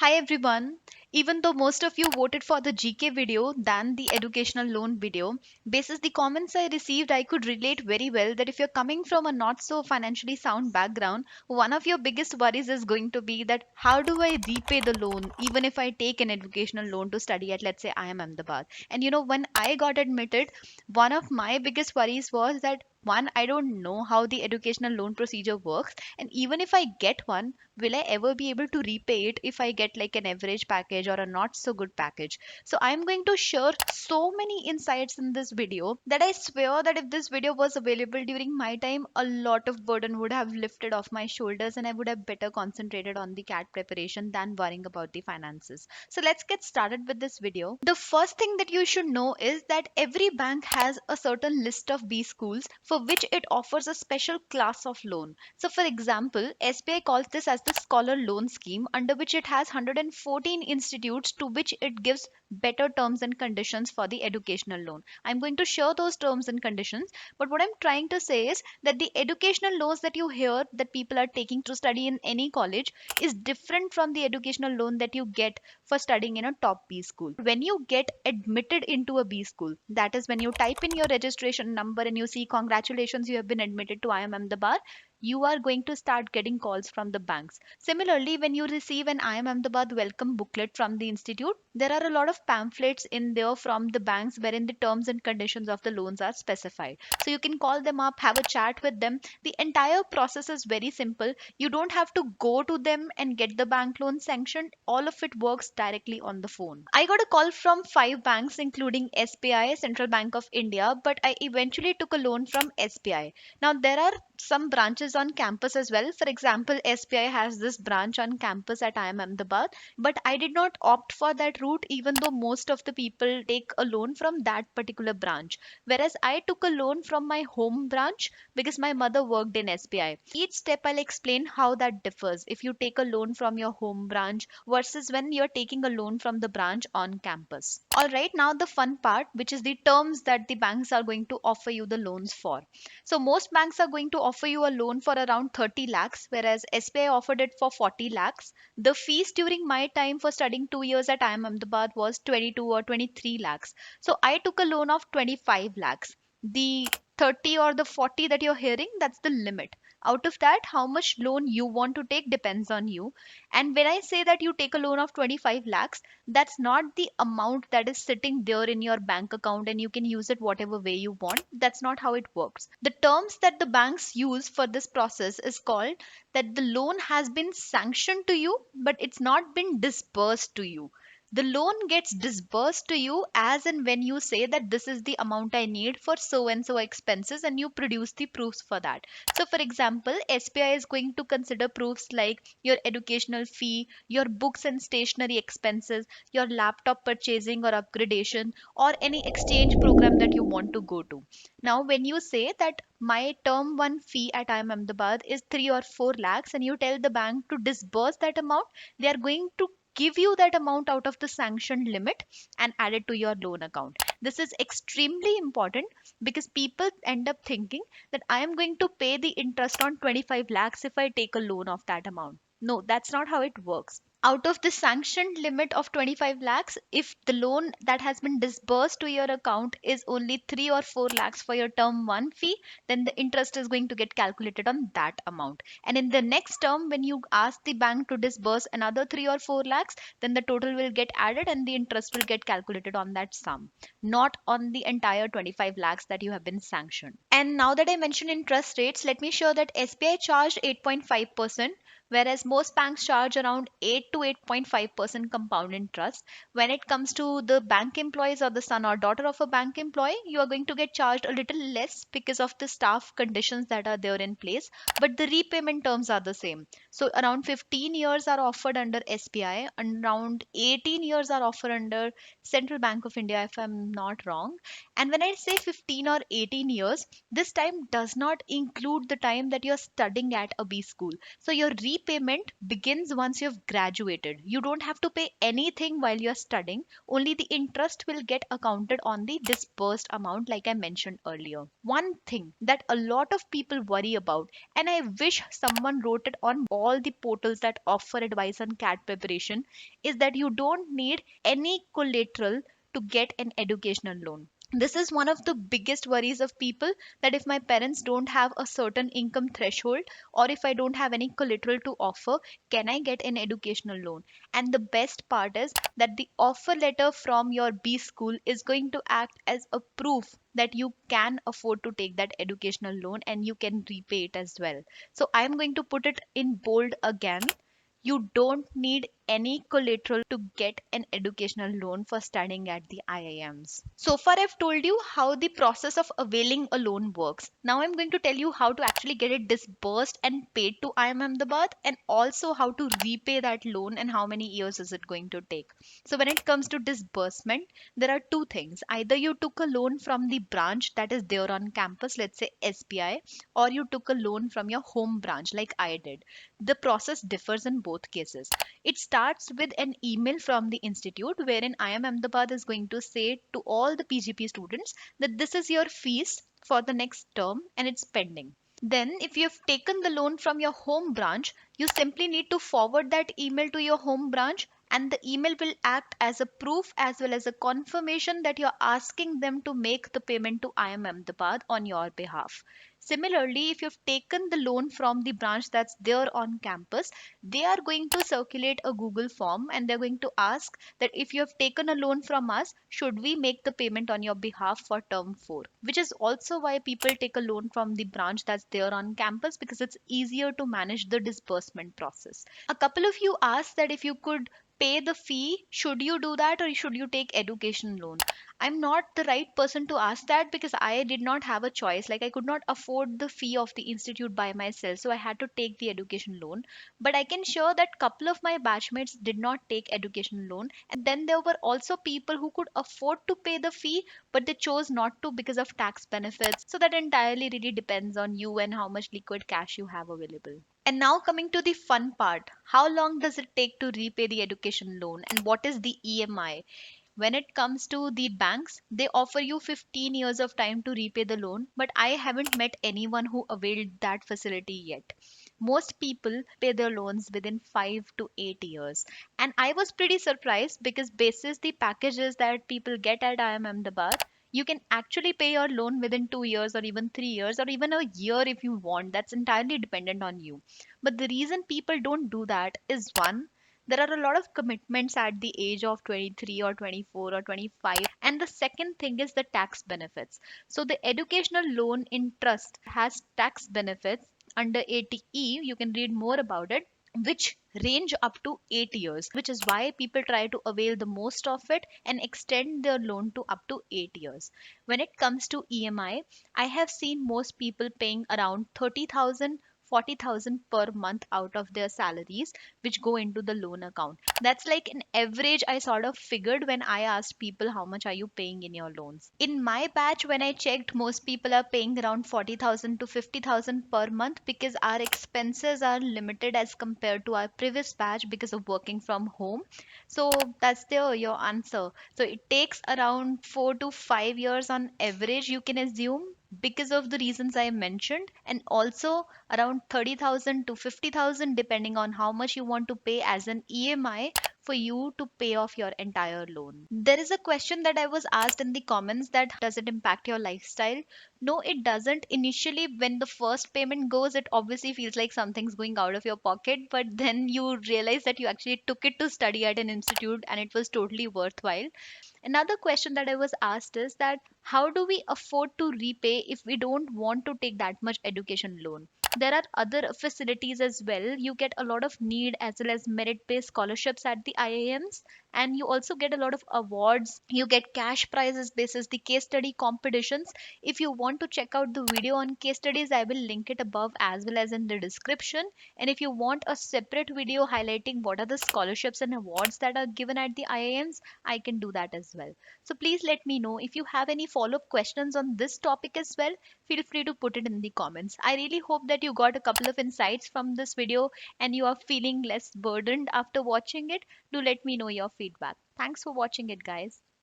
Hi everyone. Even though most of you voted for the GK video than the educational loan video, basis the comments I received, I could relate very well that if you're coming from a not so financially sound background, one of your biggest worries is going to be that how do I repay the loan even if I take an educational loan to study at, let's say, IIM Ahmedabad. And when I got admitted, one of my biggest worries was that one, I don't know how the educational loan procedure works, and even if I get one, will I ever be able to repay it if I get like an average package or a not so good package? So I'm going to share so many insights in this video that I swear that if this video was available during my time, a lot of burden would have lifted off my shoulders and I would have better concentrated on the CAT preparation than worrying about the finances. So let's get started with this video. The first thing that you should know is that every bank has a certain list of B schools for which it offers a special class of loan. So, for example, SBI calls this as the Scholar Loan Scheme, under which it has 114 institutes to which it gives better terms and conditions for the educational loan. I'm going to share those terms and conditions, but what I'm trying to say is that the educational loans that you hear that people are taking to study in any college is different from the educational loan that you get for studying in a top B school. When you get admitted into a B school, that is when you type in your registration number and you see congratulations, you have been admitted to IIM Ahmedabad, you are going to start getting calls from the banks. Similarly, when you receive an IIM Ahmedabad welcome booklet from the institute, there are a lot of pamphlets in there from the banks wherein the terms and conditions of the loans are specified. So you can call them up, have a chat with them. The entire process is very simple. You don't have to go to them and get the bank loan sanctioned. All of it works directly on the phone. I got a call from five banks, including SBI, Central Bank of India, but I eventually took a loan from SBI. Now, there are some branches on campus as well. For example, SBI has this branch on campus at IIM Ahmedabad, but I did not opt for that route, even though most of the people take a loan from that particular branch. Whereas I took a loan from my home branch because my mother worked in SBI. Each step I'll explain how that differs if you take a loan from your home branch versus when you're taking a loan from the branch on campus. All right, now the fun part, which is the terms that the banks are going to offer you the loans for. So most banks are going to offer you a loan for around 30 lakhs, whereas SBI offered it for 40 lakhs. The fees during my time for studying 2 years at IIM Ahmedabad was 22 or 23 lakhs. So I took a loan of 25 lakhs. The 30 or the 40 that you're hearing, that's the limit. Out of that, how much loan you want to take depends on you. And when I say that you take a loan of 25 lakhs, that's not the amount that is sitting there in your bank account and you can use it whatever way you want. That's not how it works. The terms that the banks use for this process is called that the loan has been sanctioned to you, but it's not been disbursed to you. The loan gets disbursed to you as and when you say that this is the amount I need for so and so expenses and you produce the proofs for that. So, for example, SBI is going to consider proofs like your educational fee, your books and stationery expenses, your laptop purchasing or upgradation, or any exchange program that you want to go to. Now, when you say that my term one fee at IIM Ahmedabad is 3 or 4 lakhs and you tell the bank to disburse that amount, they are going to give you that amount out of the sanctioned limit and add it to your loan account. This is extremely important because people end up thinking that I am going to pay the interest on 25 lakhs if I take a loan of that amount. No, that's not how it works. Out of the sanctioned limit of 25 lakhs, if the loan that has been disbursed to your account is only 3 or 4 lakhs for your term 1 fee, then the interest is going to get calculated on that amount. And in the next term, when you ask the bank to disburse another 3 or 4 lakhs, then the total will get added and the interest will get calculated on that sum, not on the entire 25 lakhs that you have been sanctioned. And now that I mentioned interest rates, let me show that SBI charged 8.5%, whereas most banks charge around 8 to 8.5% compound interest. When it comes to the bank employees or the son or daughter of a bank employee, you are going to get charged a little less because of the staff conditions that are there in place, but the repayment terms are the same. So around 15 years are offered under SBI, and around 18 years are offered under Central Bank of India, if I'm not wrong. And when I say 15 or 18 years, this time does not include the time that you're studying at a B school. So your repayment begins once you've graduated. You don't have to pay anything while you're studying, only the interest will get accounted on the disbursed amount, like I mentioned earlier. One thing that a lot of people worry about, and I wish someone wrote it on all the portals that offer advice on CAT preparation, is that you don't need any collateral to get an educational loan. This is one of the biggest worries of people, that if my parents don't have a certain income threshold, or if I don't have any collateral to offer, can I get an educational loan? And the best part is that the offer letter from your B school is going to act as a proof that you can afford to take that educational loan and you can repay it as well. So I'm going to put it in bold again. You don't need any collateral to get an educational loan for studying at the IIMs. So far, I've told you how the process of availing a loan works. Now, I'm going to tell you how to actually get it disbursed and paid to IIM Ahmedabad, and also how to repay that loan and how many years is it going to take. So, when it comes to disbursement, there are two things. Either you took a loan from the branch that is there on campus, let's say SBI, or you took a loan from your home branch, like I did. The process differs in both cases. It starts with an email from the institute wherein IIM Ahmedabad is going to say to all the PGP students that this is your fees for the next term and it's pending. Then, if you've taken the loan from your home branch, you simply need to forward that email to your home branch, and the email will act as a proof as well as a confirmation that you're asking them to make the payment to IIM Ahmedabad on your behalf. Similarly, if you've taken the loan from the branch that's there on campus, they are going to circulate a Google form and they're going to ask that if you have taken a loan from us, should we make the payment on your behalf for term 4? Which is also why people take a loan from the branch that's there on campus, because it's easier to manage the disbursement process. A couple of you asked that if you could pay the fee, should you do that or should you take education loan? I'm not the right person to ask that because I did not have a choice. Like, I could not afford the fee of the institute by myself, so I had to take the education loan. But I can share that couple of my batchmates did not take education loan, and then there were also people who could afford to pay the fee, but they chose not to because of tax benefits. So that entirely really depends on you and how much liquid cash you have available. And now, coming to the fun part, how long does it take to repay the education loan and what is the EMI? When it comes to the banks, they offer you 15 years of time to repay the loan, but I haven't met anyone who availed that facility yet. Most people pay their loans within 5 to 8 years. And I was pretty surprised because basis the packages that people get at IIM Ahmedabad, you can actually pay your loan within 2 years or even 3 years or even a year if you want. That's entirely dependent on you. But the reason people don't do that is, one, there are a lot of commitments at the age of 23 or 24 or 25, and the second thing is the tax benefits. So the educational loan interest has tax benefits under 80E. You can read more about it, which range up to 8 years, which is why people try to avail the most of it and extend their loan to up to 8 years. When it comes to EMI, I have seen most people paying around 30,000, 40,000 per month out of their salaries, which go into the loan account. That's like an average I sort of figured when I asked people how much are you paying in your loans. In my batch, when I checked, most people are paying around 40,000 to 50,000 per month because our expenses are limited as compared to our previous batch because of working from home. So that's your answer. So it takes around 4 to 5 years on average, you can assume, because of the reasons I mentioned, and also around 30,000 to 50,000 depending on how much you want to pay as an EMI for you to pay off your entire loan. There is a question that I was asked in the comments, that does it impact your lifestyle? No, it doesn't. Initially, when the first payment goes, it obviously feels like something's going out of your pocket, but then you realize that you actually took it to study at an institute and it was totally worthwhile. Another question that I was asked is that how do we afford to repay if we don't want to take that much education loan? There are other facilities as well. You get a lot of need as well as merit based scholarships at the IIMs, and you also get a lot of awards. You get cash prizes basis the case study competitions. If you want to check out the video on case studies, I will link it above as well as in the description. And if you want a separate video highlighting what are the scholarships and awards that are given at the IIMs, I can do that as well. So please let me know if you have any follow up questions on this topic as well. Feel free to put it in the comments. I really hope that you got a couple of insights from this video and you are feeling less burdened after watching it. Do let me know your feedback. Thanks for watching it, guys.